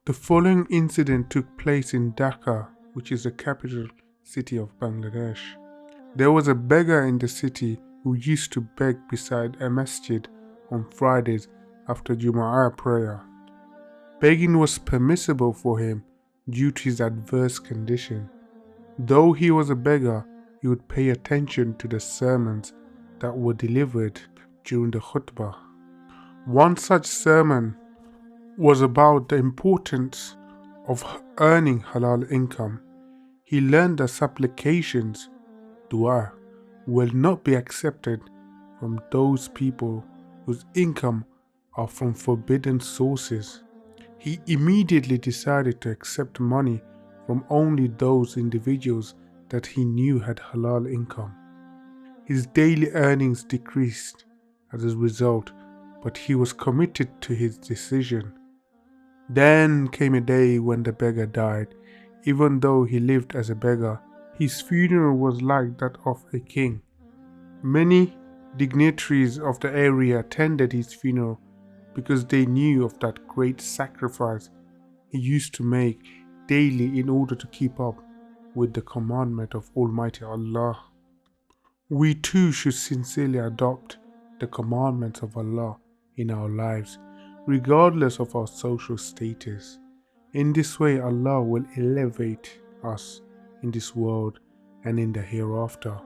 The following incident took place in Dhaka, which is the capital city of Bangladesh. There was a beggar in the city who used to beg beside a masjid on Fridays after Jumu'ah prayer. Begging was permissible for him due to his adverse condition. Though he was a beggar, he would pay attention to the sermons that were delivered during the khutbah. One such sermon was about the importance of earning halal income. He learned that supplications, dua, will not be accepted from those people whose income are from forbidden sources. He immediately decided to accept money from only those individuals that he knew had halal income. His daily earnings decreased as a result, but he was committed to his decision. Then came a day when the beggar died. Even though he lived as a beggar, his funeral was like that of a king. Many dignitaries of the area attended his funeral because they knew of that great sacrifice he used to make daily in order to keep up with the commandment of Almighty Allah. We too should sincerely adopt the commandments of Allah in our lives, regardless of our social status. In this way, Allah will elevate us in this world and in the hereafter.